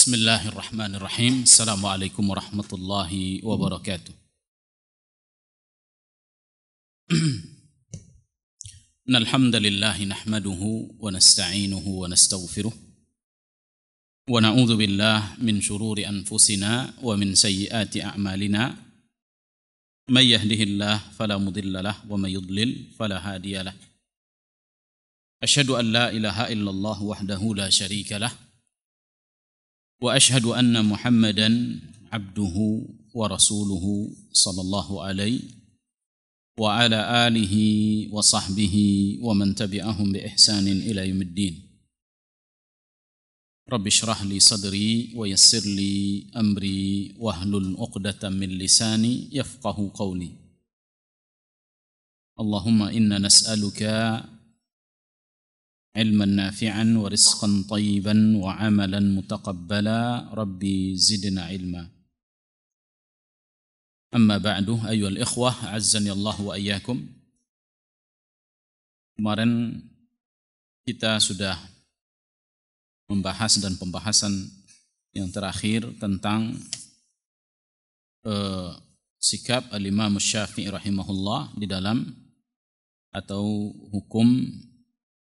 Bismillahirrahmanirrahim. Assalamualaikum warahmatullahi wabarakatuh. Alhamdulillahi nahmaduhu wa nasta'inuhu wa nastaghfiruh wa na'udzu billahi min shururi anfusina wa min sayyiati a'malina. May yahdihillahu fala mudilla lahu wa may yudlil fala hadiya lahu. Asyhadu an la ilaha illallah wahdahu la syarika lahu wa asyhadu anna Muhammadan abduhu wa rasuluhu sallallahu alaihi wa ala alihi wa sahbihi wa man tabi'ahum bi ihsanin ila yaumiddin. Rabbi shrah li sadri wa yassir li amri wahlul 'uqdatam min lisani yafqahu qawli. Allahumma inna nas'aluka علما نافعا ورزقا طيبا وعملا متقبلا ربي زدنا علما. أما بعد أيها الإخوة أعزني الله وإياكم. Kemarin kita sudah membahas dan pembahasan yang terakhir tentang sikap al-Imam Syafi'i rahimahullah di dalam atau hukum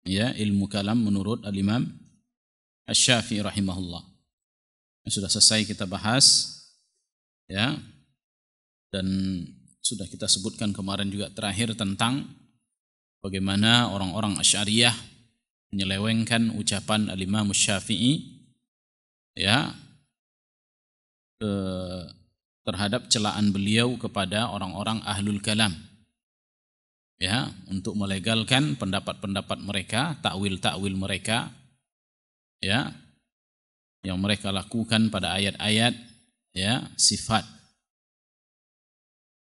ilmu kalam menurut al-Imam Asy-Syafi'i rahimahullah. Sudah selesai kita bahas dan sudah kita sebutkan kemarin juga terakhir tentang bagaimana orang-orang Asy'ariyah menyelewengkan ucapan al-Imam Asy-Syafi'i terhadap celaan beliau kepada orang-orang ahlul kalam, untuk melegalkan pendapat-pendapat mereka, takwil-takwil mereka, yang mereka lakukan pada ayat-ayat, sifat.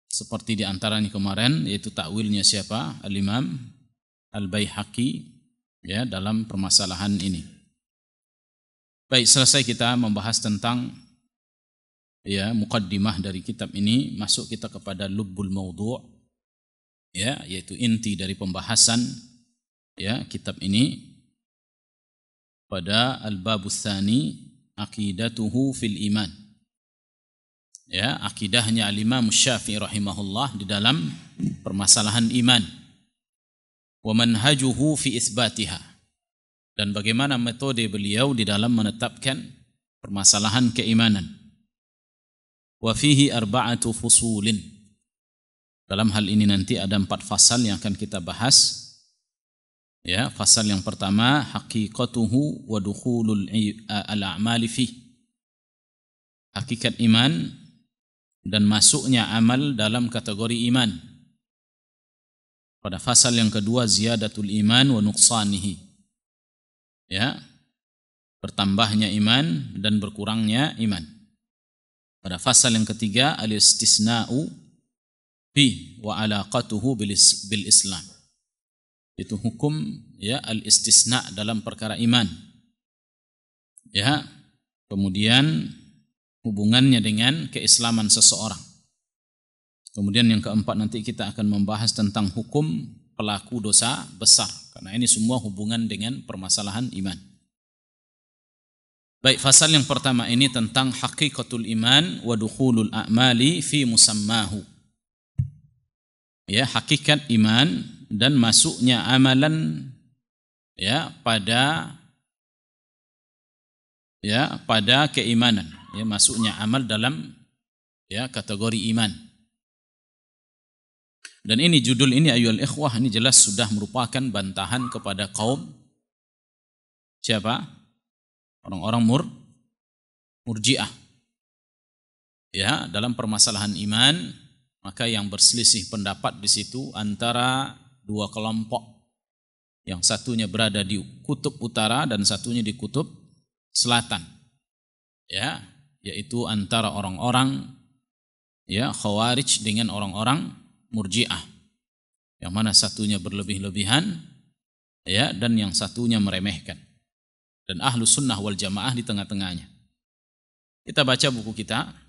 Seperti di antaranya kemarin, yaitu takwilnya siapa? Al-Imam Al-Baihaqi, dalam permasalahan ini. Baik, selesai kita membahas tentang muqaddimah dari kitab ini, masuk kita kepada lubbul maudhu'. Yaitu inti dari pembahasan kitab ini pada al-babus tsani aqidatuhu fil iman. Akidahnya al-Imam Syafi'i rahimahullah di dalam permasalahan iman. Wa manhajuhu fi itsbatiha, dan bagaimana metode beliau di dalam menetapkan permasalahan keimanan. Wa fihi arba'atu fusulin. Dalam hal ini nanti ada 4 fasal yang akan kita bahas. Fasal yang pertama, haqiqatuhu wa dukhulul al-a'mali fi. Hakikat iman dan masuknya amal dalam kategori iman. Pada fasal yang kedua, ziyadatul iman wa nuqsanihi. Bertambahnya iman dan berkurangnya iman. Pada fasal yang ketiga, al-istisna'u wa alaqatuhu bil Islam. Itu hukum al-istisna dalam perkara iman. Kemudian hubungannya dengan keislaman seseorang. Kemudian yang keempat nanti kita akan membahas tentang hukum pelaku dosa besar, karena ini semua hubungan dengan permasalahan iman. Baik, fasal yang pertama ini tentang haqiqatul iman wa dukhulul a'mali fi musammahu. Hakikat iman dan masuknya amalan pada keimanan, masuknya amal dalam kategori iman. Dan ini judul ini ayyuhal ikhwah, ini jelas sudah merupakan bantahan kepada kaum siapa? Orang-orang murji'ah. Dalam permasalahan iman, maka yang berselisih pendapat di situ antara 2 kelompok. Yang satunya berada di kutub utara dan satunya di kutub selatan. Yaitu antara orang-orang Khawarij dengan orang-orang Murji'ah. Yang mana satunya berlebih-lebihan dan yang satunya meremehkan. Dan Ahlus Sunnah wal Jamaah di tengah-tengahnya. Kita baca buku kita.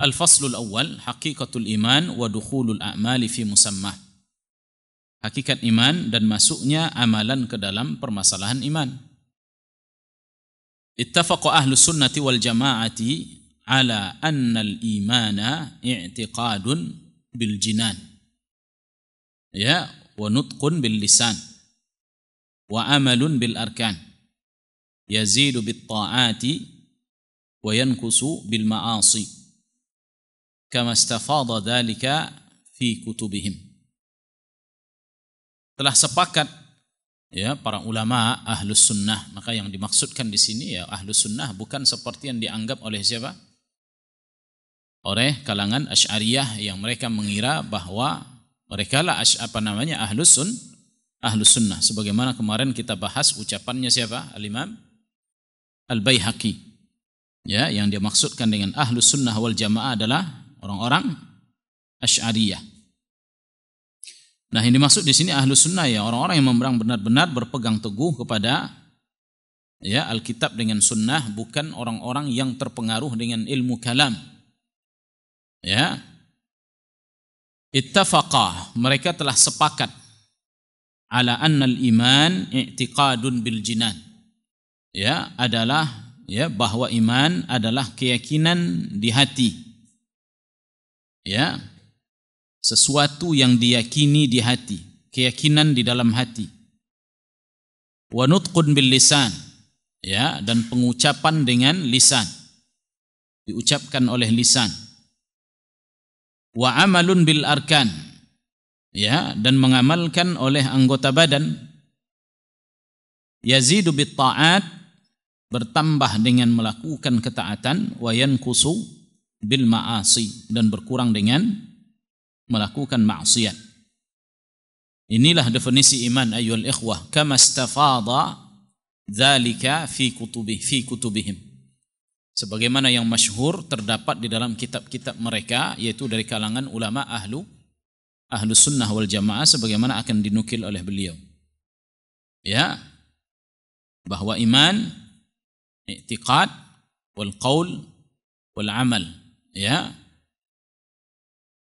Al-faslul awal, haqiqatul iman wa dukhulul a'mali fi musammah. Hakikat iman dan masuknya amalan ke dalam permasalahan iman. ittafaqa ahlus sunnati wal jama'ati ala anna al-imana i'tiqadun bil jinan, ya, wa nutqun bil lisan, wa amalun bil arkan, yazidu bit ta'ati wa yankusu bil ma'asi, kama istafadha dhalika fi kutubihim. Telah sepakat, ya, para ulama ahlus sunnah. Maka yang dimaksudkan di sini, ya, ahlus sunnah bukan seperti yang dianggap oleh siapa? Oleh kalangan Asy'ariyah yang mereka mengira bahwa mereka lah ahlus sunnah. Sebagaimana kemarin kita bahas ucapannya siapa? Al-Imam Al-Baihaqi. Ya, yang dia maksudkan dengan ahlus sunnah wal jamaah adalah orang-orang Asy'ariyah. Nah, yang dimaksud di sini ahlus sunnah, ya, orang-orang yang benar-benar berpegang teguh kepada, ya, Alkitab dengan sunnah, bukan orang-orang yang terpengaruh dengan ilmu kalam. Ya, ittafaqa, mereka telah sepakat, ala annal iman i'tiqadun bil jinan, ya, adalah, ya, bahwa iman adalah keyakinan di hati, ya, sesuatu yang diyakini di hati, keyakinan di dalam hati. Wa nutqun bil lisan, ya, dan pengucapan dengan lisan, diucapkan oleh lisan. Wa amalun bil arkan, ya, dan mengamalkan oleh anggota badan. Yazidu bit ta'at, bertambah dengan melakukan ketaatan. Wa yankusu bil ma'asi, dan berkurang dengan melakukan maksiat. Inilah definisi iman ayyuhal ikhwah, kama istafadha dzalika fi kutubihim. Sebagaimana yang masyhur terdapat di dalam kitab-kitab mereka, yaitu dari kalangan ulama ahlus sunnah wal jamaah, sebagaimana akan dinukil oleh beliau, ya, bahwa iman i'tiqad wal qaul wal amal, ya.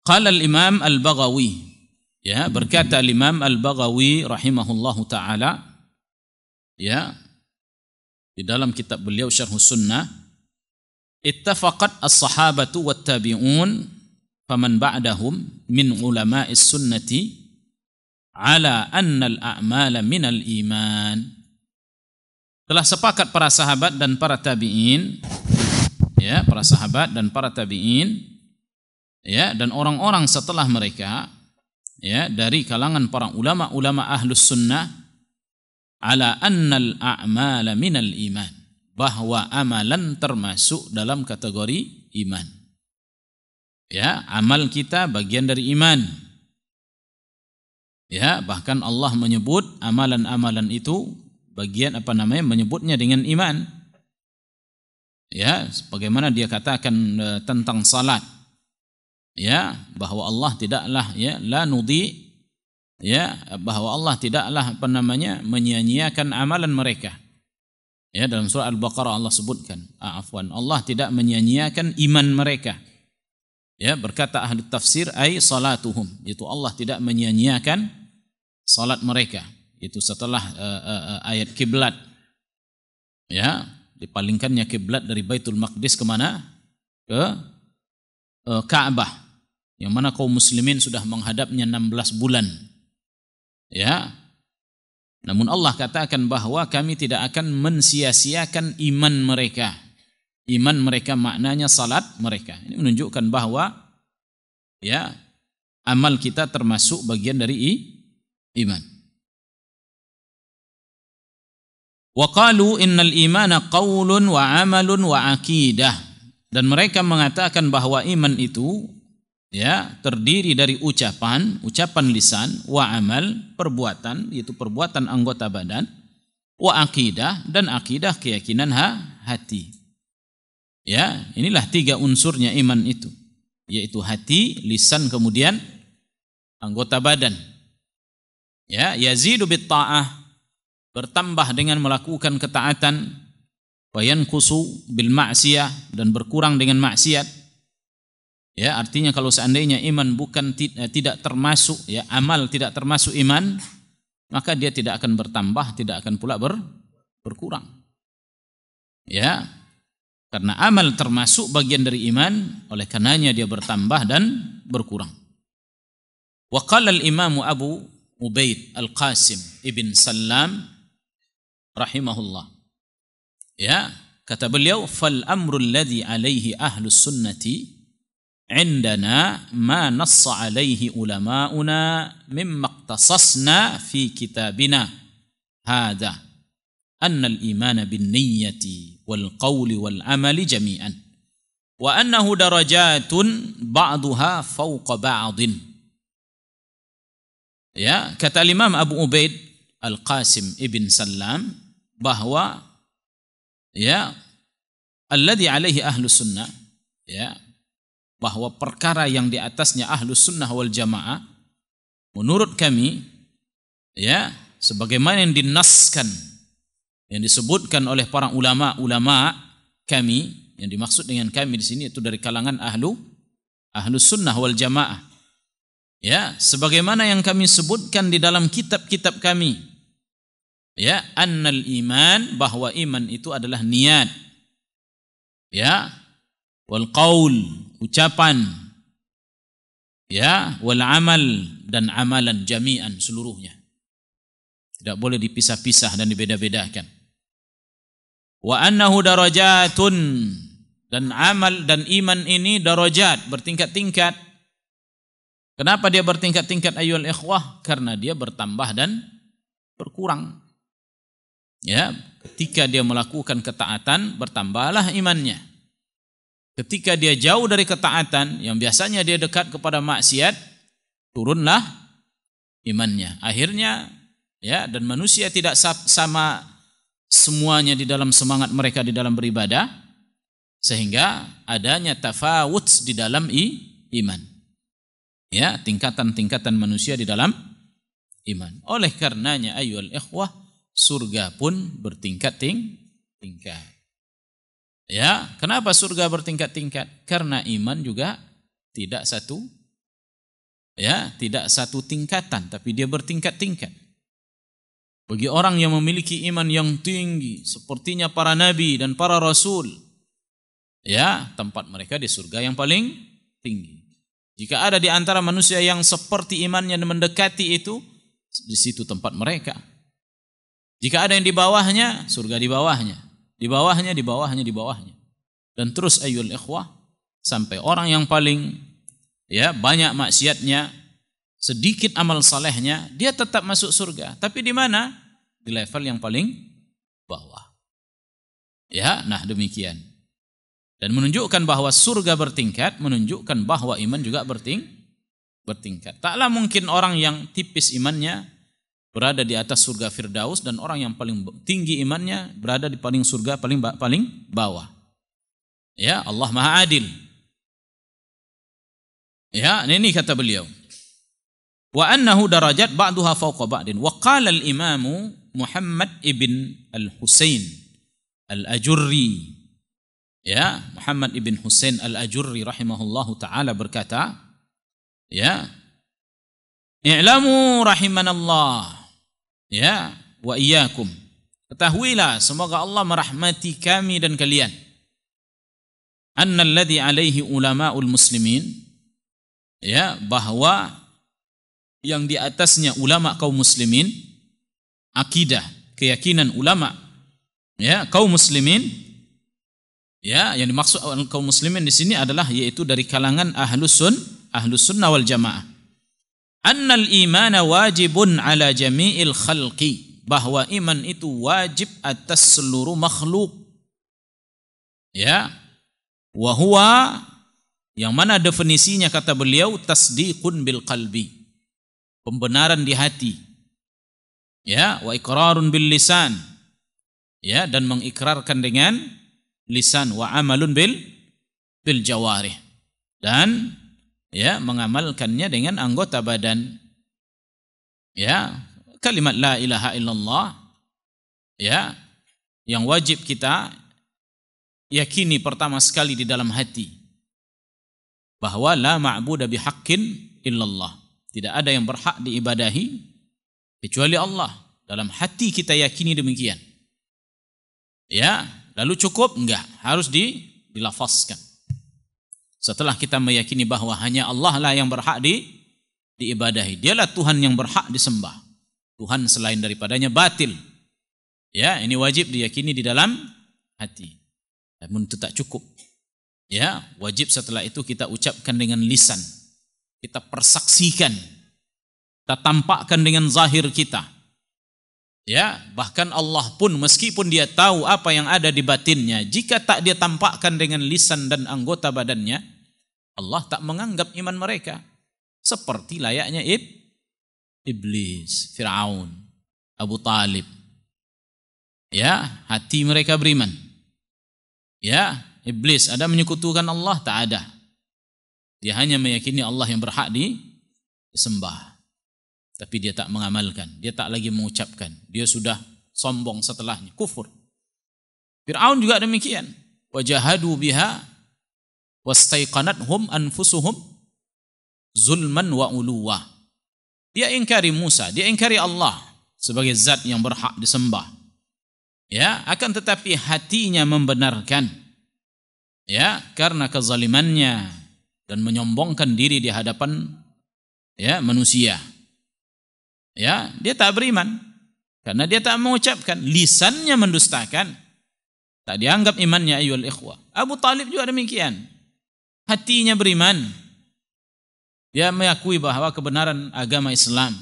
Qala al-Imam Al-Baghawi, ya, berkata al-Imam Al-Baghawi rahimahullahu taala, ya, di dalam kitab beliau Syarhus Sunnah, ittafaqat as-sahabatu wat tabi'un faman ba'dahum min ulama'is sunnati ala anna al-a'mala minal iman. Telah sepakat para sahabat dan para tabi'in, ya, para sahabat dan para tabi'in, ya, dan orang-orang setelah mereka, ya, dari kalangan para ulama-ulama ahlus sunnah, ala annal a'mala minal iman, bahwa amalan termasuk dalam kategori iman. Ya, amal kita bagian dari iman. Ya, bahkan Allah menyebut amalan-amalan itu bagian menyebutnya dengan iman. Ya, sebagaimana dia katakan tentang salat. Ya, bahwa Allah tidaklah, ya, la nudhi, ya, bahwa Allah tidaklah menyia-nyiakan amalan mereka. Ya, dalam surah Al-Baqarah Allah sebutkan, Allah tidak menyia-nyiakan iman mereka. Ya, berkata ahli tafsir, ai salatuhum, itu Allah tidak menyia-nyiakan salat mereka. Itu setelah ayat kiblat. Ya, dipalingkannya kiblat dari Baitul Maqdis kemana? Ke Ka'bah, yang mana kaum muslimin sudah menghadapnya 16 bulan. Ya. Namun Allah katakan bahwa kami tidak akan mensia-siakan iman mereka. Iman mereka maknanya salat mereka. Ini menunjukkan bahwa, ya, amal kita termasuk bagian dari iman. Wa qalu innal imana qaulun wa amalun wa aqidah. Dan mereka mengatakan bahwa iman itu, ya, terdiri dari ucapan lisan, wa amal, perbuatan, yaitu perbuatan anggota badan, wa aqidah, dan aqidah keyakinan hati. Ya, inilah 3 unsurnya iman itu, yaitu hati, lisan, kemudian anggota badan. Ya, yazidu bit ta'ah, bertambah dengan melakukan ketaatan, wa yanqusu bil ma'siyah, dan berkurang dengan maksiat. Ya, artinya kalau seandainya iman tidak termasuk, ya, amal tidak termasuk iman, maka dia tidak akan bertambah, tidak akan pula berkurang. Ya, karena amal termasuk bagian dari iman, oleh karenanya dia bertambah dan berkurang. Wa qala al-Imam Abu Ubaid Al-Qasim ibn Sallam rahimahullah. Ya, kata beliau, fal amru alladhi alaihi ahlus sunnati indana ma nassa alaihi ulama'una mimma iqtasasna fi kitabina hadha anna al-iman bin niyyati wal qawli wal amali jami'an wa annahu darajatun ba'duha fawqa ba'din. Ya, kata Imam Abu Ubaid Al-Qasim ibn Sallam bahwa ya alladhi alaihi ahlus sunnah, ya, bahwa perkara yang di atasnya ahlus sunnah wal jamaah menurut kami, ya, sebagaimana yang dinaskan, yang disebutkan oleh para ulama kami, yang dimaksud dengan kami di sini itu dari kalangan ahlus sunnah wal jamaah, ya, sebagaimana yang kami sebutkan di dalam kitab-kitab kami, ya, annal iman, bahwa iman itu adalah niat, ya, wal qaul, ucapan, ya, wal amal, dan amalan jami'an, seluruhnya. Tidak boleh dipisah-pisah dan dibeda-bedakan. Wa annahu darajatun, dan amal dan iman ini darajat, bertingkat-tingkat. Kenapa dia bertingkat-tingkat ayyuhal ikhwah? Karena dia bertambah dan berkurang. Ya, ketika dia melakukan ketaatan, bertambahlah imannya. Ketika dia jauh dari ketaatan, yang biasanya dia dekat kepada maksiat, turunlah imannya. Akhirnya, ya, dan manusia tidak sama semuanya di dalam semangat mereka di dalam beribadah, sehingga adanya tafawut di dalam iman. Ya, tingkatan-tingkatan manusia di dalam iman. Oleh karenanya ayyuhal ikhwah, surga pun bertingkat-tingkat. Ya, kenapa surga bertingkat-tingkat? Karena iman juga tidak satu, ya, tidak satu tingkatan, tapi dia bertingkat-tingkat. Bagi orang yang memiliki iman yang tinggi, sepertinya para nabi dan para rasul, ya, tempat mereka di surga yang paling tinggi. Jika ada di antara manusia yang seperti imannya dan mendekati itu, di situ tempat mereka. Jika ada yang di bawahnya, surga di bawahnya. Di bawahnya, di bawahnya, di bawahnya. Dan terus ayyul ikhwah, sampai orang yang paling, ya, banyak maksiatnya, sedikit amal salehnya, dia tetap masuk surga. Tapi di mana? Di level yang paling bawah. Ya, nah demikian. Dan menunjukkan bahwa surga bertingkat, menunjukkan bahwa iman juga bertingkat. Taklah mungkin orang yang tipis imannya berada di atas surga Firdaus, dan orang yang paling tinggi imannya berada di paling surga paling bawah. Ya, Allah Maha Adil. Ya, ini kata beliau. Wa annahu darajat ba'duha fawqa ba'din. Wa qala al-Imam Muhammad ibn al-Husain al-Ajurri. Ya, Muhammad ibn Husain al-Ajurri rahimahullahu taala berkata, ya, i'lamu rahimanallah, ya, wa iyyakum. Ketahuilah, semoga Allah merahmati kami dan kalian. Annal ladzi alaihi ulama'ul muslimin, ya, bahwa yang di atasnya ulama kaum muslimin, akidah, keyakinan ulama, ya, kaum muslimin, ya, yang dimaksud kaum muslimin di sini adalah yaitu dari kalangan ahlus sunnah wal jamaah. Annal imana wajibun ala jami'il khalqi, bahwa iman itu wajib atas seluruh makhluk. Ya, wa huwa, yang mana definisinya kata beliau, tasdiqun bil qalbi, pembenaran di hati, ya, wa iqrarun bil lisan, ya, dan mengikrarkan dengan lisan, wa amalun bil jawarih, dan, ya, mengamalkannya dengan anggota badan. Ya, kalimat la ilaha illallah, ya, yang wajib kita yakini pertama sekali di dalam hati, bahwa la ma'budu bihaqqin illallah, tidak ada yang berhak diibadahi kecuali Allah. Dalam hati kita yakini demikian. Ya, lalu cukup? Enggak, harus dilafazkan. Setelah kita meyakini bahwa hanya Allah lah yang berhak diibadahi. Dialah Tuhan yang berhak disembah. Tuhan selain daripadanya batil. Ya, ini wajib diyakini di dalam hati. Namun itu tak cukup. Ya, wajib setelah itu kita ucapkan dengan lisan. Kita persaksikan. Kita tampakkan dengan zahir kita. Ya, bahkan Allah pun meskipun dia tahu apa yang ada di batinnya, jika tak dia tampakkan dengan lisan dan anggota badannya, Allah tak menganggap iman mereka. Seperti layaknya iblis, Fir'aun, Abu Talib. Ya, hati mereka beriman. Ya, iblis ada menyekutukan Allah? Tak ada. Dia hanya meyakini Allah yang berhak disembah. Tapi dia tak mengamalkan, dia tak lagi mengucapkan. Dia sudah sombong setelahnya, kufur. Fir'aun juga demikian. Wajahadu biha wastaiqanathum anfusuhum zulman wa uluwa. Dia ingkari Musa, dia ingkari Allah sebagai zat yang berhak disembah. Ya, akan tetapi hatinya membenarkan. Ya, karena kezalimannya dan menyombongkan diri di hadapan ya manusia. Ya, dia tak beriman karena dia tak mengucapkan, lisannya mendustakan. Tak dianggap imannya ayyuhal ikhwah. Abu Talib juga demikian. Hatinya beriman. Dia mengakui bahwa kebenaran agama Islam.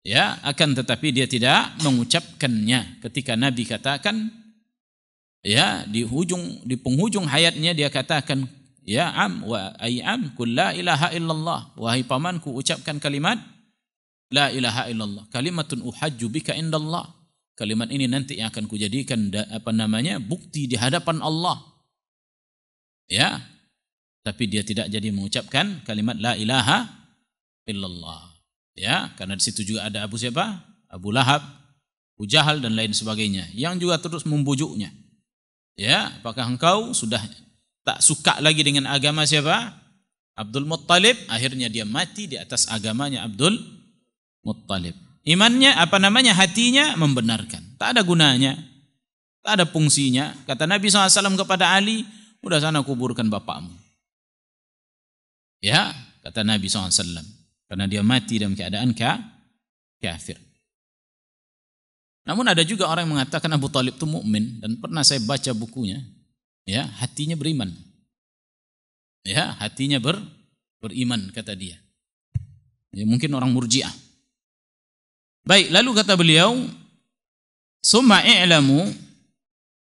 Ya, akan tetapi dia tidak mengucapkannya. Ketika Nabi katakan, ya, di penghujung hayatnya dia katakan, ya am wa ayyam kul la ilaha illallah. Wahai pamanku, ucapkan kalimat la ilaha illallah. Kalimatun uhajju bika indallah. Kalimat ini nanti yang akan kujadikan bukti di hadapan Allah. Ya, tapi dia tidak jadi mengucapkan kalimat la ilaha illallah. Ya, karena di situ juga ada Abu siapa? Abu Lahab, Abu Jahal dan lain sebagainya yang juga terus membujuknya. Ya, apakah engkau sudah tak suka lagi dengan agama siapa? Abdul Muttalib. Akhirnya dia mati di atas agamanya Abdul Muttalib. Imannya hatinya membenarkan. Tak ada gunanya, tak ada fungsinya. Kata Nabi SAW kepada Ali, udah sana kuburkan bapakmu. Ya, kata Nabi SAW, karena dia mati dalam keadaan kafir. Namun ada juga orang yang mengatakan Abu Talib itu mukmin, dan pernah saya baca bukunya. Ya, hatinya beriman. Ya, hatinya beriman kata dia. Ya, mungkin orang Murji'ah. Baik, lalu kata beliau, summa i'lamu.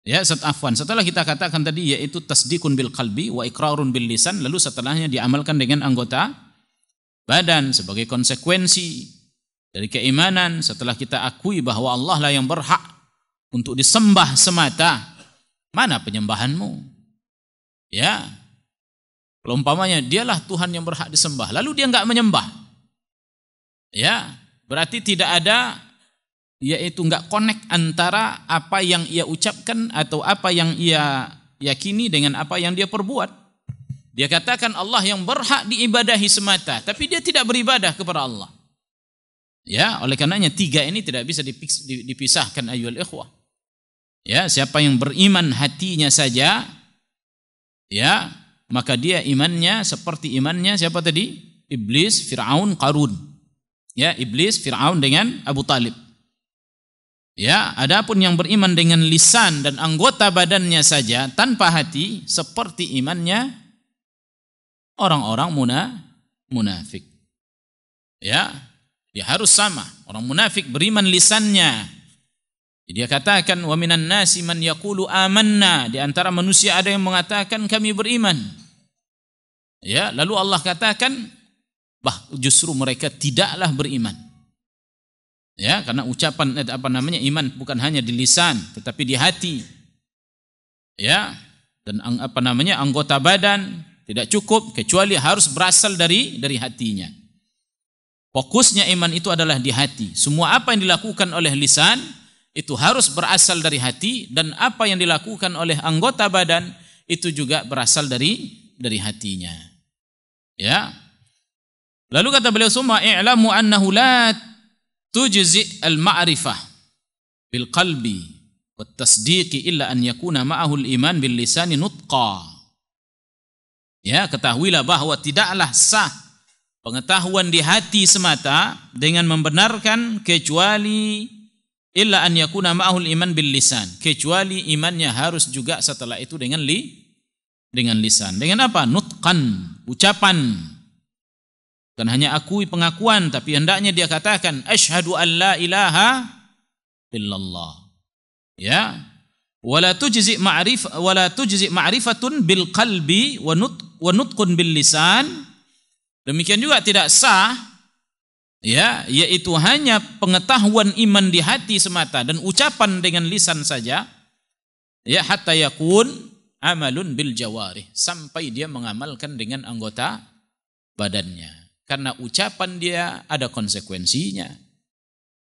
Ya, setelah kita katakan tadi yaitu tasdikun bil qalbi wa iqrarun bil lisan, lalu setelahnya diamalkan dengan anggota badan sebagai konsekuensi dari keimanan. Setelah kita akui bahwa Allah lah yang berhak untuk disembah semata, mana penyembahanmu? Ya, kalau umpamanya dialah Tuhan yang berhak disembah, lalu dia enggak menyembah. Ya, berarti tidak ada, yaitu enggak connect antara apa yang ia ucapkan atau apa yang ia yakini dengan apa yang dia perbuat. Dia katakan Allah yang berhak diibadahi semata, tapi dia tidak beribadah kepada Allah. Ya, oleh karenanya tiga ini tidak bisa dipisahkan ayyuhal ikhwah. Ya, siapa yang beriman hatinya saja, ya, maka dia imannya seperti imannya siapa tadi? Iblis, Fir'aun, Qarun. Ya, Iblis, Fir'aun dengan Abu Talib. Ya, adapun yang beriman dengan lisan dan anggota badannya saja tanpa hati, seperti imannya orang-orang munafik. Ya, dia harus sama. Orang munafik beriman lisannya. Dia katakan wa minan nasi man yaqulu amanna, di antara manusia ada yang mengatakan kami beriman. Ya, lalu Allah katakan justru mereka tidaklah beriman. Ya, karena ucapan iman bukan hanya di lisan tetapi di hati. Ya, dan anggota badan tidak cukup kecuali harus berasal dari hatinya. Fokusnya iman itu adalah di hati. Semua apa yang dilakukan oleh lisan itu harus berasal dari hati, dan apa yang dilakukan oleh anggota badan itu juga berasal dari hatinya. Ya. Lalu kata beliau, summa i'lamu annahu la tujzi al-ma'rifah bil qalbi Wat tasdiqi illa an yakuna ma'ahu al-iman bil lisani nutqa. Ya, ketahuilah bahwa tidaklah sah pengetahuan di hati semata dengan membenarkan kecuali illa an yakuna ma'ahu al-iman bil lisan. Kecuali imannya harus juga setelah itu dengan lisan. Dengan apa? Nutqan, ucapan. Bukan hanya akui pengakuan, tapi hendaknya dia katakan asyhadu an la ilaha illallah. Ya. Wala tujzi ma'rifatun bil qalbi wa nutqun bil lisan. Demikian juga tidak sah, ya, yaitu hanya pengetahuan iman di hati semata dan ucapan dengan lisan saja. Ya, hatta yakun amalun bil jawarih, sampai dia mengamalkan dengan anggota badannya. Karena ucapan dia ada konsekuensinya.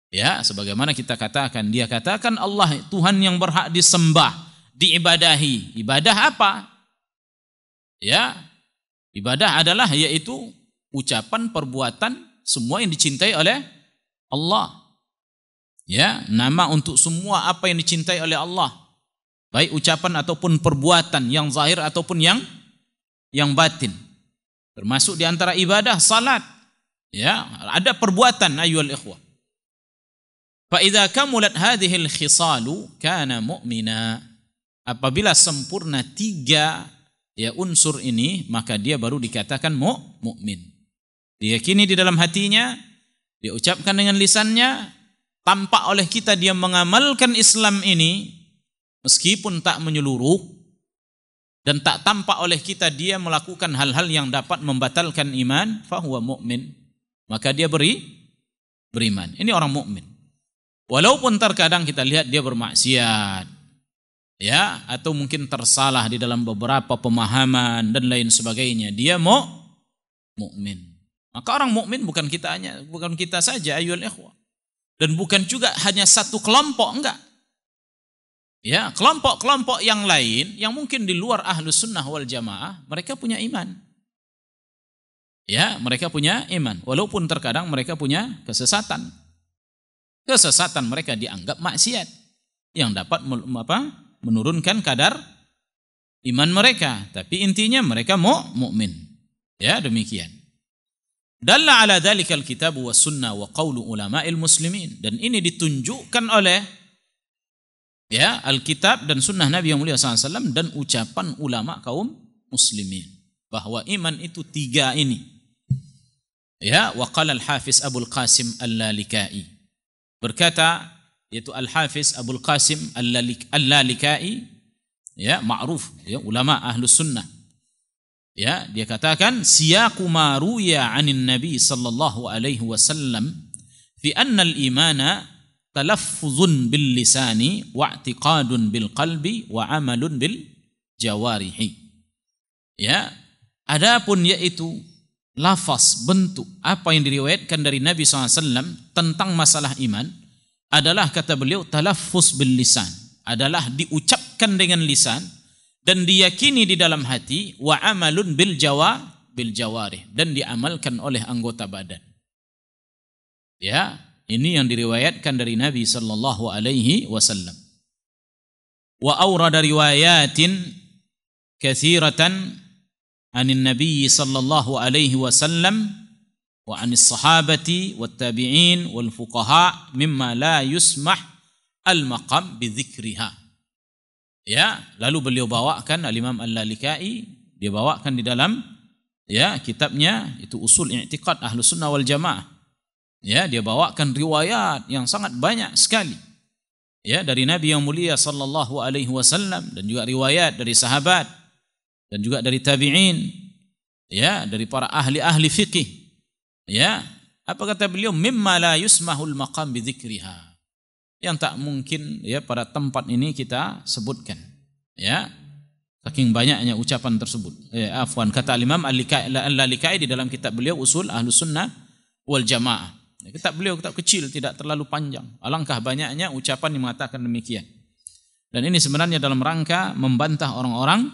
Ya, sebagaimana kita katakan, dia katakan Allah Tuhan yang berhak disembah, diibadahi. Ibadah apa? Ya, ibadah adalah yaitu ucapan, perbuatan, semua yang dicintai oleh Allah. Ya, nama untuk semua apa yang dicintai oleh Allah. Baik ucapan ataupun perbuatan yang zahir ataupun yang batin. Termasuk di antara ibadah salat. Ya, ada perbuatan ayyuhal ikhwah. Fa idza kamulat hadhil khisalu kana mu'mina. Apabila sempurna 3 ya unsur ini, maka dia baru dikatakan mukmin. Diyakini di dalam hatinya, dia ucapkan dengan lisannya, tampak oleh kita dia mengamalkan Islam ini meskipun tak menyeluruh. Dan tak tampak oleh kita dia melakukan hal-hal yang dapat membatalkan iman, fahuwa mu'min. Maka dia beriman. Ini orang mukmin. Walaupun terkadang kita lihat dia bermaksiat, ya, atau mungkin tersalah di dalam beberapa pemahaman dan lain sebagainya, dia mukmin. Maka orang mukmin bukan kita saja ayyuhal ikhwah. Dan bukan juga hanya satu kelompok, enggak. Ya, kelompok-kelompok yang lain yang mungkin di luar Ahlus Sunnah wal Jamaah, mereka punya iman. Ya, mereka punya iman, walaupun terkadang mereka punya kesesatan. Kesesatan mereka dianggap maksiat yang dapat menurunkan kadar iman mereka, tapi intinya mereka mukmin. Ya, demikian. Dalla ala dzalikal kitab was sunnah wa qaulu ulama'il muslimin, dan ini ditunjukkan oleh ya, Alkitab dan sunnah Nabi yang mulia SAW dan ucapan ulama kaum muslimin bahwa iman itu 3 ini. Ya, wa qala al-Hafiz Abul Qasim Al-Lalikai, berkata yaitu Al-Hafiz Abul Qasim Al-Lalikai, ya, ma'ruf ya, ulama Ahlus Sunnah. Ya, dia katakan siyaqu ma ruya 'anin Nabi sallallahu alaihi wasallam fi anna al-imana talaffuzun bil lisani wa i'tiqadun bil qalbi wa amalun bil jawarihi. Ya, adapun yaitu lafaz, bentuk apa yang diriwayatkan dari Nabi SAW tentang masalah iman adalah, kata beliau, talaffuz bil lisan, adalah diucapkan dengan lisan dan diyakini di dalam hati, wa amalun bil jawarih, dan diamalkan oleh anggota badan. Ya, ini yang diriwayatkan dari Nabi sallallahu alaihi wasallam. Wa awrada riwayatin katsiratan anin Nabi sallallahu alaihi wasallam wa anis sahabati wat tabi'in wal fuqaha mimma la yusmah al maqam bi dzikriha. Ya, lalu beliau bawakan Al-Imam Al-Lalikai, dia bawakan di dalam ya kitabnya itu Usul I'tiqad Ahlus Sunnah wal Jamaah. Ya, dia bawakan riwayat yang sangat banyak sekali. Ya, dari Nabi yang mulia sallallahu alaihi wasallam, dan juga riwayat dari sahabat dan juga dari tabi'in. Ya, dari para ahli-ahli fikih. Ya, apa kata beliau? Mimma la yusmahul maqam bi dzikriha. Yang tak mungkin ya pada tempat ini kita sebutkan. Ya. Saking banyaknya ucapan tersebut. Kata Imam Al-Lalikai di dalam kitab beliau Usul Ahlus Sunnah wal Jamaah. Kitab beliau kitab kecil, tidak terlalu panjang. Alangkah banyaknya ucapan yang mengatakan demikian. Dan ini sebenarnya dalam rangka membantah orang-orang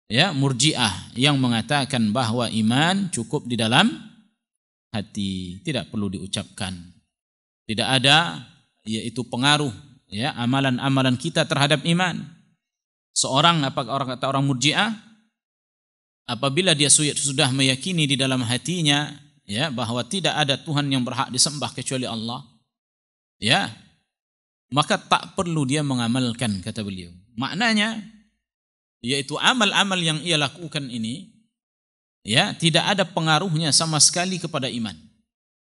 ya Murji'ah yang mengatakan bahwa iman cukup di dalam hati, tidak perlu diucapkan. Tidak ada yaitu pengaruh ya amalan-amalan kita terhadap iman. Seorang kata orang Murji'ah, apabila dia sudah meyakini di dalam hatinya ya bahwa tidak ada Tuhan yang berhak disembah kecuali Allah, ya, maka tak perlu dia mengamalkan, kata beliau. Maknanya yaitu amal-amal yang ia lakukan ini ya tidak ada pengaruhnya sama sekali kepada iman.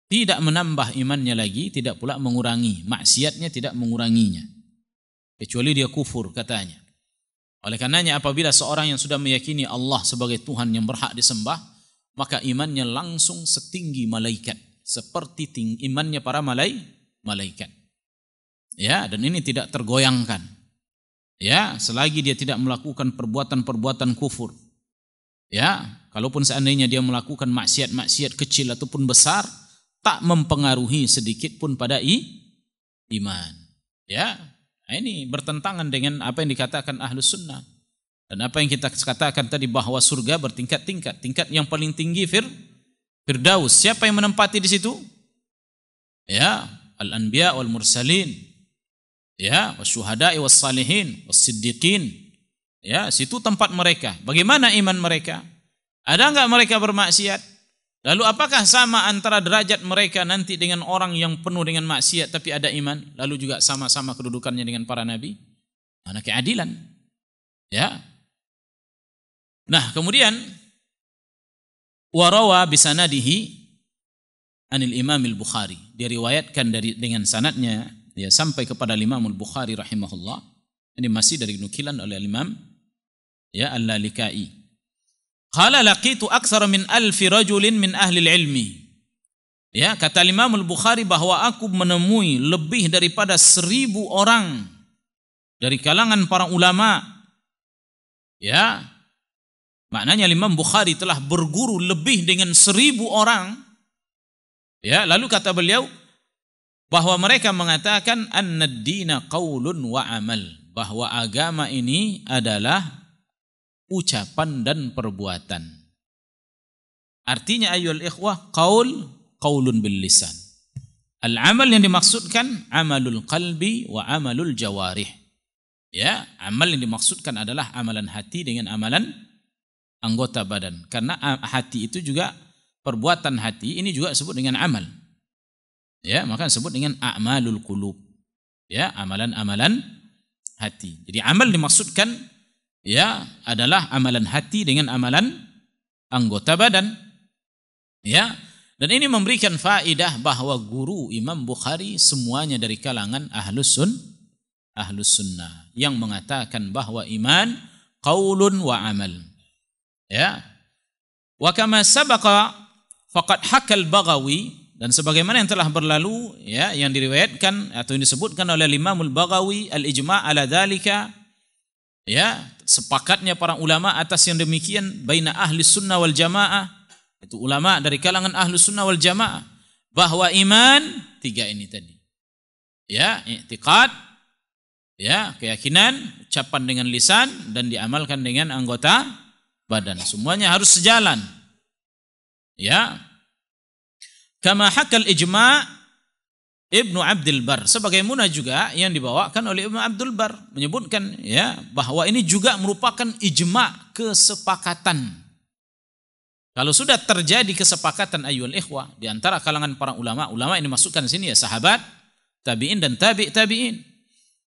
Tidak menambah imannya lagi, tidak pula mengurangi. Maksiatnya tidak menguranginya. Kecuali dia kufur, katanya. Oleh karenanya apabila seorang yang sudah meyakini Allah sebagai Tuhan yang berhak disembah, maka imannya langsung setinggi malaikat, seperti imannya para malaikat. Ya, dan ini tidak tergoyangkan. Ya, selagi dia tidak melakukan perbuatan-perbuatan kufur. Ya, kalaupun seandainya dia melakukan maksiat-maksiat kecil ataupun besar, tak mempengaruhi sedikit pun pada iman. Ya, ini bertentangan dengan apa yang dikatakan Ahlus Sunnah. Dan apa yang kita katakan tadi bahwa surga bertingkat-tingkat. Tingkat yang paling tinggi Firdaus. Siapa yang menempati di situ? Ya, al-anbiya wal mursalin. Ya, wasyuhada'i was salihin, was siddiqin. Ya, situ tempat mereka. Bagaimana iman mereka? Ada enggak mereka bermaksiat? Lalu apakah sama antara derajat mereka nanti dengan orang yang penuh dengan maksiat tapi ada iman? Lalu juga sama-sama kedudukannya dengan para nabi? Mana keadilan? Ya. Nah, kemudian warawa bisanadihi anil Imam al-Bukhari. Diriwayatkan dengan sanadnya ya sampai kepada Imam al-Bukhari rahimahullah. Ini masih dari nukilan oleh Imam ya Al-Lalikai. Qala laqitu aktsara min 1000 rajulin min ahli ilmi. Ya, kata Imam Al-Bukhari bahwa aku menemui lebih daripada 1000 orang dari kalangan para ulama. Ya. Maknanya Imam Bukhari telah berguru lebih dengan 1000 orang. Ya, lalu kata beliau bahwa mereka mengatakan annad-dina qaulun wa amal, bahwa agama ini adalah ucapan dan perbuatan. Artinya ayyuhal ikhwah, qaulun bil lisan. Al-amal yang dimaksudkan amalul qalbi wa amalul jawarih. Ya, amal yang dimaksudkan adalah amalan hati dengan amalan anggota badan. Karena hati itu juga perbuatan hati ini juga disebut dengan amal. Ya, maka disebut dengan a'malul qulub. Ya, amalan-amalan hati. Jadi amal dimaksudkan ya adalah amalan hati dengan amalan anggota badan. Ya, dan ini memberikan faedah bahwa guru Imam Bukhari semuanya dari kalangan ahlus sunnah yang mengatakan bahwa iman qaulun wa amal. Ya. Wa kama sabaqa faqad hakal Baghawi, dan sebagaimana yang telah berlalu ya yang diriwayatkan atau yang disebutkan oleh Imam Al-Baghawi al-ijma' ala dzalika, ya, sepakatnya para ulama atas yang demikian baina ahli sunnah wal jamaah, itu ulama dari kalangan ahli sunnah wal jamaah, bahwa iman 3 ini tadi. Ya, i'tiqad, ya, keyakinan, ucapan dengan lisan dan diamalkan dengan anggota badan. Semuanya harus sejalan. Ya. Kama hakal ijma' Ibnu Abdul Bar, sebagaimana juga yang dibawakan oleh Ibnu Abdul Bar menyebutkan ya bahwa ini juga merupakan ijma', kesepakatan. Kalau sudah terjadi kesepakatan ayyuhal ikhwah di antara kalangan para ulama ini masukkan di sini ya sahabat, tabi'in dan tabi'in.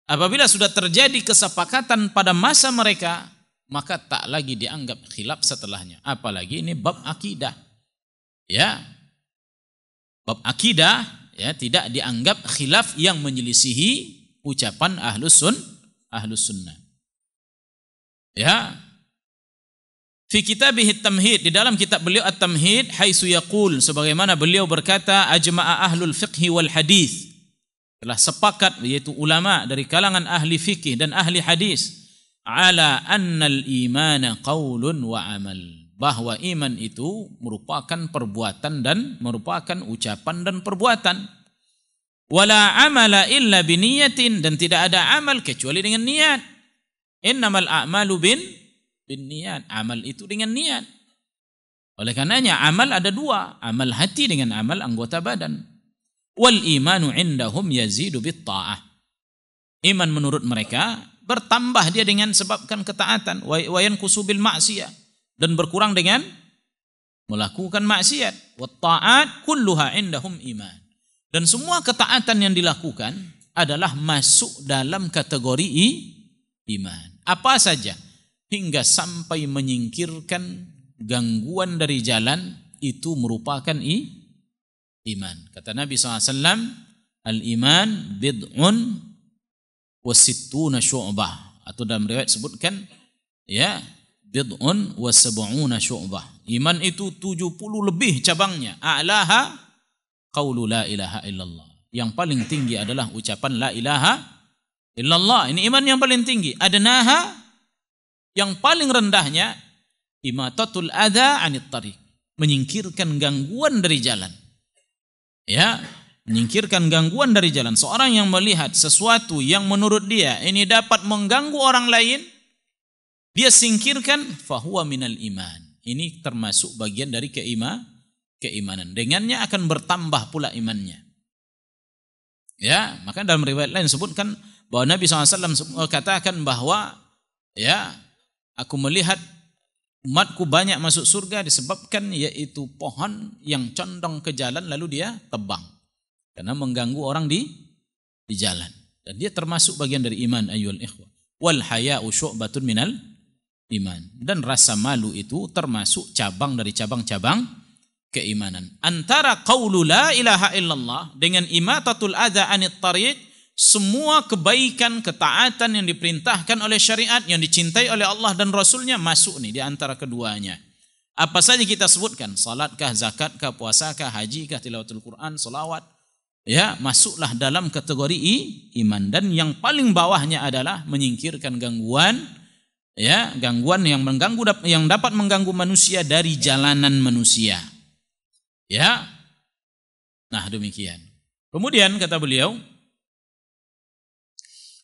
Apabila sudah terjadi kesepakatan pada masa mereka, maka tak lagi dianggap khilaf setelahnya. Apalagi ini bab akidah. Ya. Bab akidah ya tidak dianggap khilaf yang menyelisihi ucapan ahlus sunnah. Ya. Fi kitabih at-tamhid, di dalam kitab beliau at-tamhid, haitsu yaqul, sebagaimana beliau berkata, ajma'a ahlul fiqhi wal hadis, telah sepakat yaitu ulama dari kalangan ahli fikih dan ahli hadis, ala annal imana qaulun wa amal, bahwa iman itu merupakan perbuatan dan merupakan ucapan dan perbuatan. Wala amala illa biniyatin, dan tidak ada amal kecuali dengan niat. Innamal a'malu bin niat. Amal itu dengan niat. Oleh karenanya amal ada 2, amal hati dengan amal anggota badan. Wal imanu indahum yazidu bit ta'ah. Iman menurut mereka bertambah dia dengan sebabkan ketaatan, wa yanqusu bil ma'siyah, dan berkurang dengan melakukan maksiat. Wa ta'at kulluha indahum iman. Dan semua ketaatan yang dilakukan adalah masuk dalam kategori iman. Apa saja, hingga sampai menyingkirkan gangguan dari jalan, itu merupakan iman. Kata Nabi SAW, al-iman bid'un wa sittuna syu'bah, atau dalam riwayat sebutkan ya bid'un wa sab'una syu'bah. Iman itu 70 lebih cabangnya. A'laha qaulu la ilaha illallah. Yang paling tinggi adalah ucapan la ilaha illallah. Ini iman yang paling tinggi. Adnaha, yang paling rendahnya, imatatul adza 'anit tariq, menyingkirkan gangguan dari jalan. Ya, menyingkirkan gangguan dari jalan. Seorang yang melihat sesuatu yang menurut dia ini dapat mengganggu orang lain, dia singkirkan, fahuwa minal iman. Ini termasuk bagian dari keimanan. Dengannya akan bertambah pula imannya. Ya, maka dalam riwayat lain sebutkan bahwa Nabi SAW katakan bahwa ya, aku melihat umatku banyak masuk surga disebabkan yaitu pohon yang condong ke jalan lalu dia tebang karena mengganggu orang di jalan. Dan dia termasuk bagian dari iman, ayyuhal ikhwah. Wal haya'u syu'batun minal iman. Dan rasa malu itu termasuk cabang dari cabang-cabang keimanan. Antara qaulu la ilaha illallah dengan imatatul adza 'anit tariq, semua kebaikan, ketaatan yang diperintahkan oleh syariat, yang dicintai oleh Allah dan Rasulnya, masuk nih di antara keduanya. Apa saja kita sebutkan, salatkah, zakatkah, puasakah, hajikah, tilawatul Quran, salawat, ya, masuklah dalam kategori iman. Dan yang paling bawahnya adalah menyingkirkan gangguan, ya, gangguan yang mengganggu, yang dapat mengganggu manusia dari jalanan manusia. Ya. Nah, demikian. Kemudian kata beliau,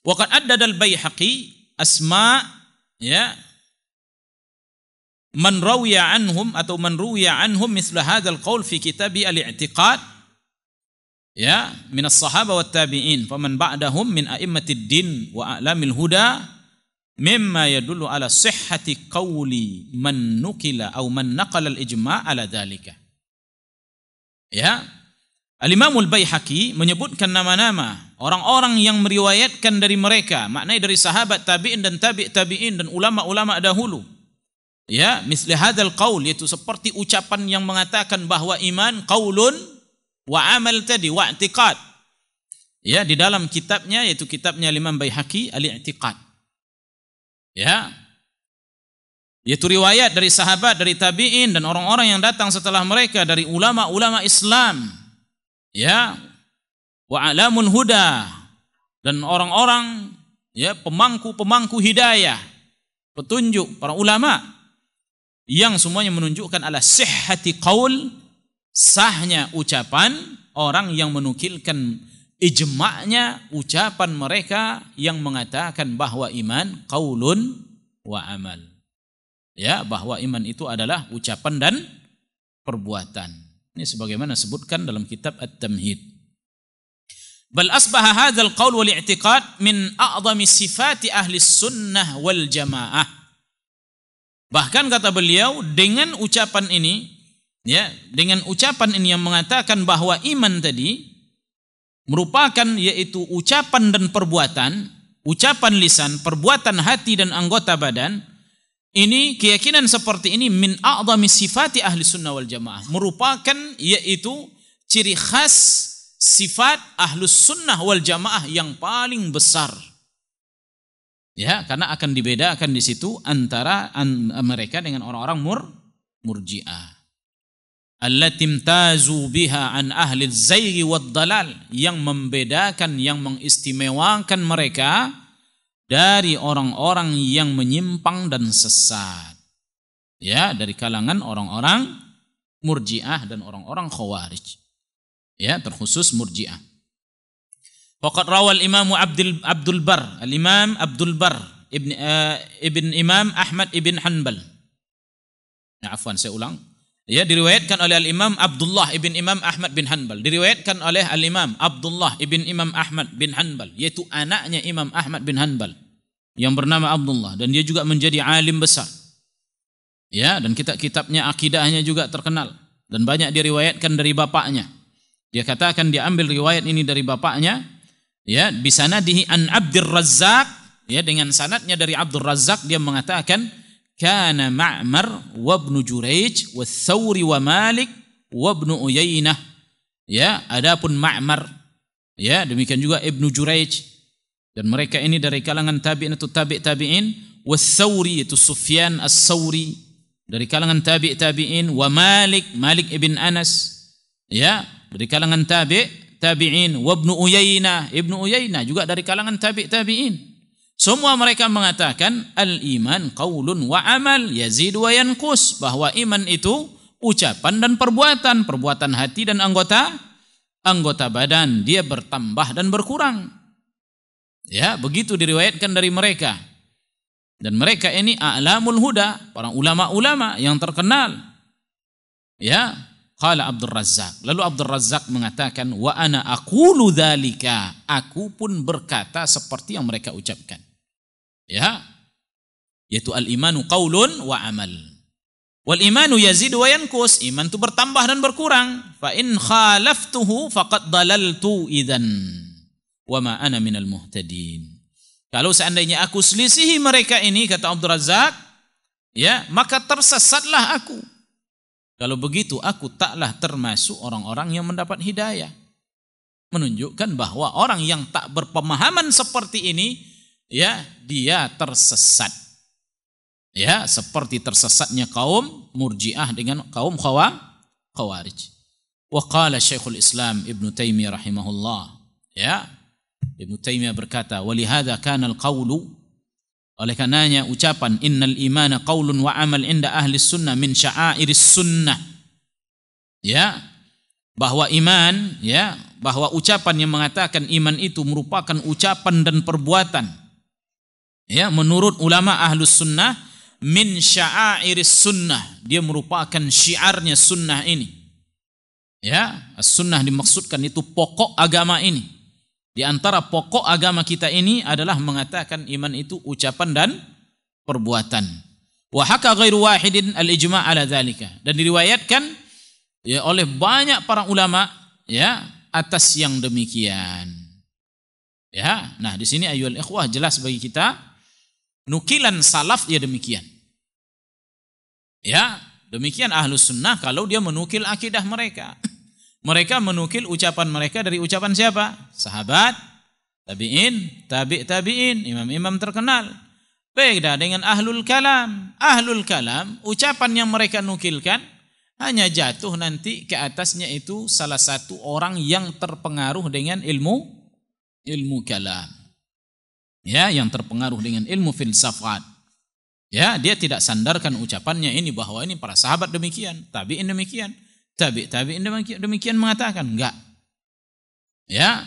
waqad addada al-Baihaqi asma, ya, man rawiya anhum atau man ruwiya anhum mithla hadzal qaul fi kitabi al-i'tiqad, ya, min as-sahaba wat tabi'in faman ba'dahum min a'immatid din wa a'lamil huda mimma yadullu ala sihhati qawli man nukila aw man naqala al-ijma' ala dzalika. Ya, Al-Imamul Baihaqi menyebutkan nama-nama orang-orang yang meriwayatkan dari mereka, maknanya dari sahabat, tabi'in dan tabi'in dan ulama-ulama dahulu. Ya, misli hadzal qaul, yaitu seperti ucapan yang mengatakan bahwa iman qaulun wa amal tadi wa i'tiqad. Ya, di dalam kitabnya, yaitu kitabnya Imam Baihaqi Al-I'tiqad. Ya. Yaitu riwayat dari sahabat, dari tabi'in dan orang-orang yang datang setelah mereka, dari ulama-ulama Islam. Ya, wa alamul huda, dan orang-orang, ya, pemangku hidayah, petunjuk, para ulama, yang semuanya menunjukkan ala sihhati qaul, sahnya ucapan orang yang menukilkan ijma'nya ucapan mereka yang mengatakan bahwa iman qaulun wa amal. Ya, bahwa iman itu adalah ucapan dan perbuatan. Ini sebagaimana sebutkan dalam kitab At-Tamhid. Bal asbaha hadzal qaul wal i'tiqad min a'zami sifati ahli sunnah wal jamaah. Bahkan kata beliau, dengan ucapan ini, ya, dengan ucapan ini yang mengatakan bahwa iman tadi merupakan yaitu ucapan dan perbuatan, ucapan lisan, perbuatan hati dan anggota badan. Ini keyakinan seperti ini min a'zami sifati ahli sunnah wal jamaah, merupakan yaitu ciri khas sifat ahlus sunnah wal jamaah yang paling besar. Ya, karena akan dibedakan di situ antara mereka dengan orang-orang murji'ah. Allati imtazu biha an ahli az-zayghi wad dalal, yang membedakan, yang mengistimewakan mereka dari orang-orang yang menyimpang dan sesat. Ya, dari kalangan orang-orang murji'ah dan orang-orang khawarij. Ya, terkhusus murji'ah. Faqad rawal Imam Abdul Bar, Al-Imam Abdul Bar ibn Imam Ahmad ibn Hanbal. Ya, afwan, saya ulang. Ya, diriwayatkan oleh Al-Imam Abdullah ibn Imam Ahmad bin Hanbal. Diriwayatkan oleh Al-Imam Abdullah ibn Imam Ahmad bin Hanbal, yaitu anaknya Imam Ahmad bin Hanbal yang bernama Abdullah, dan dia juga menjadi alim besar. Ya, dan kitab-kitabnya, akidahnya juga terkenal dan banyak diriwayatkan dari bapaknya. Dia katakan dia ambil riwayat ini dari bapaknya, ya, bisanadihi an Abdur Razzaq, ya, dengan sanadnya dari Abdur Razzaq. Dia mengatakan kana Ma'mar wa ibnu Jurayj wa Thawri wa Malik wa ibnu Uyainah. Ya, adapun Ma'mar, ya, demikian juga Ibnu Jurayj, dan mereka ini dari kalangan tabi'in atau tabi'in, wa Thawri itu Sufyan As-Sawri dari kalangan tabi'in, wa Malik ibn Anas, ya, dari kalangan tabi'in, wa ibnu Uyainah juga dari kalangan tabi'in. Semua mereka mengatakan al-iman qaulun wa amal yazid wa yanqus, bahwa iman itu ucapan dan perbuatan hati dan anggota badan, dia bertambah dan berkurang. Ya, begitu diriwayatkan dari mereka. Dan mereka ini a'lamul huda, para ulama-ulama yang terkenal. Ya, qala Abdur Razzaq. Lalu Abdur Razzaq mengatakan wa ana aqulu dzalika, aku pun berkata seperti yang mereka ucapkan. Ya, yaitu al-imanu qaulun wa amal. Wal imanu yazidu wa yanqus, iman itu bertambah dan berkurang. Fa in khalaftuhu faqad dalaltu idzan wa ma ana minal muhtadin. Kalau seandainya aku selisihi mereka ini, kata Abdur Razzaq, ya, maka tersesatlah aku. Kalau begitu aku taklah termasuk orang-orang yang mendapat hidayah. Menunjukkan bahwa orang yang tak berpemahaman seperti ini, ya, dia tersesat. Ya, seperti tersesatnya kaum Murji'ah dengan kaum Khawarij. Wa qala Syekhul Islam Ibnu Taimiyah rahimahullah, ya, Ibnu Taimiyah berkata, wa lihadza kana al-qaulu, oleh karenanya ucapan innal imana qaulun wa amal inda ahli sunnah min sya'airis sunnah, ya, bahwa iman, ya, bahwa ucapan yang mengatakan iman itu merupakan ucapan dan perbuatan, ya, menurut ulama ahlus sunnah, min sya'airis sunnah, dia merupakan syiarnya sunnah ini. Ya, as-sunnah dimaksudkan itu pokok agama ini. Di antara pokok agama kita ini adalah mengatakan iman itu ucapan dan perbuatan. Wa haka ghairu wahidin al-ijma' ala dzalika, dan diriwayatkan, ya, oleh banyak para ulama, ya, atas yang demikian. Ya, nah di sini ayyuhal ikhwah jelas bagi kita nukilan salaf ya demikian. Ya, demikian ahlus sunnah kalau dia menukil akidah mereka. Mereka menukil ucapan mereka dari ucapan siapa? Sahabat, tabi'in, imam-imam terkenal. Beda dengan ahlul kalam. Ahlul kalam, ucapan yang mereka nukilkan hanya jatuh nanti ke atasnya itu salah satu orang yang terpengaruh dengan ilmu kalam. Ya, yang terpengaruh dengan ilmu filsafat. Ya, dia tidak sandarkan ucapannya ini bahwa ini para sahabat demikian, tabi'in demikian. Tabi'in demikian mengatakan, enggak. Ya.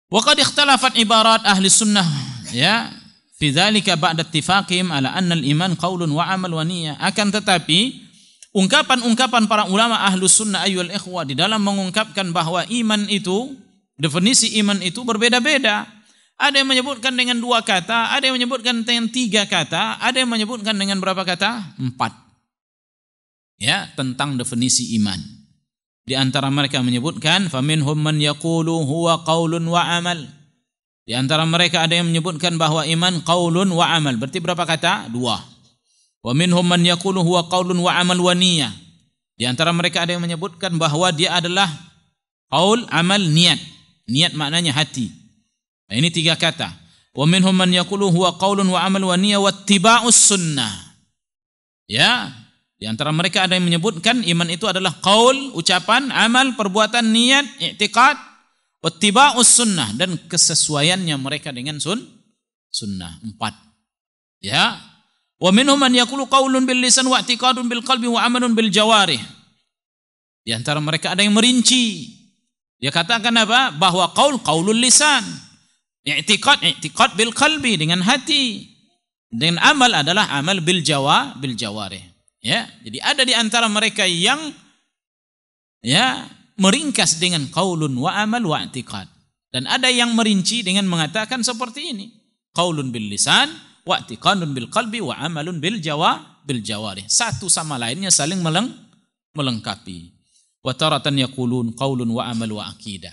Wa qad ikhtalafat ibarat ahli sunnah, ya, fi dzalika ba'da ittifaqihim ala anna al-iman qaulun wa amal wa niyyah. Akan tetapi ungkapan-ungkapan para ulama ahli sunnah ayyuhal ikhwah di dalam mengungkapkan bahwa iman itu, definisi iman itu berbeda-beda. Ada yang menyebutkan dengan 2 kata, ada yang menyebutkan dengan 3 kata, ada yang menyebutkan dengan berapa kata? 4. Ya, tentang definisi iman. Di antara mereka menyebutkan faminhum man yaqulu huwa qaulun wa amal. Di antara mereka ada yang menyebutkan bahwa iman qaulun wa amal. Berarti berapa kata? 2. Wa minhum man yaqulu huwa qaulun wa amal wa niyyah. Di antara mereka ada yang menyebutkan bahwa dia adalah qaul, amal, niat. Niat maknanya hati. Nah, ini 3 kata. Wa minhum man yaqulu huwa qaulun wa amal wa niyyah wattiba'us sunnah. Ya, di antara mereka ada yang menyebutkan iman itu adalah qaul, ucapan, amal, perbuatan, niat, i'tiqad, wattiba'us sunnah, dan kesesuaiannya mereka dengan sunnah. 4. Ya. Wa minhum man yaqulu qaulun bil lisan wa i'tiqadun bil qalbi wa amalun bil jawarih. Di antara mereka ada yang merinci. Dia katakan apa? Bahwa qaulul lisan, i'tiqad bil qalbi, dengan hati. Dan amal adalah amal bil jawarih. Ya, jadi ada di antara mereka yang ya meringkas dengan qaulun wa amal wa i'tiqad, dan ada yang merinci dengan mengatakan seperti ini, qaulun bil lisan wa i'tiqadun bil qalbi wa amalun bil jawarih. Satu sama lainnya saling melengkapi. Wa taratan yaqulun qaulun wa amal wa aqidah.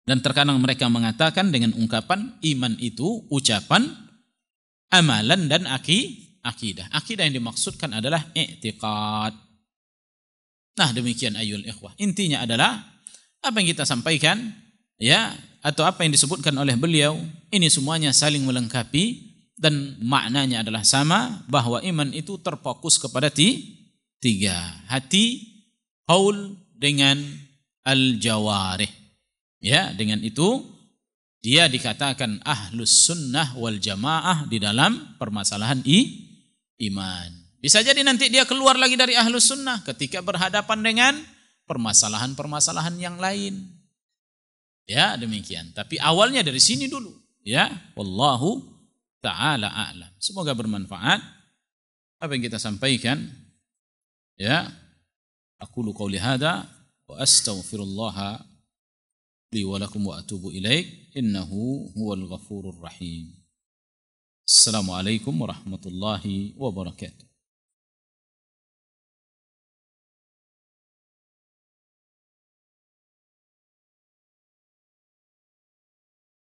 Dan terkadang mereka mengatakan dengan ungkapan iman itu ucapan, amalan dan akidah. Akidah yang dimaksudkan adalah i'tiqad. Nah, demikian ayyuhal ikhwah. Intinya adalah apa yang kita sampaikan ya, atau apa yang disebutkan oleh beliau, ini semuanya saling melengkapi dan maknanya adalah sama, bahwa iman itu terfokus kepada tiga: hati, qaul, dengan al-jawarih. Ya, dengan itu dia dikatakan ahlus sunnah wal jamaah di dalam permasalahan iman. Bisa jadi nanti dia keluar lagi dari ahlus sunnah ketika berhadapan dengan permasalahan-permasalahan yang lain. Ya, demikian. Tapi awalnya dari sini dulu. Ya, wallahu ta'ala a'lam. Semoga bermanfaat apa yang kita sampaikan. Ya, aqulu qouli hadza wa astaghfirullah li wa lakum wa atubu ilaik innahu huwal ghafurur rahim. Assalamualaikum warahmatullahi wabarakatuh.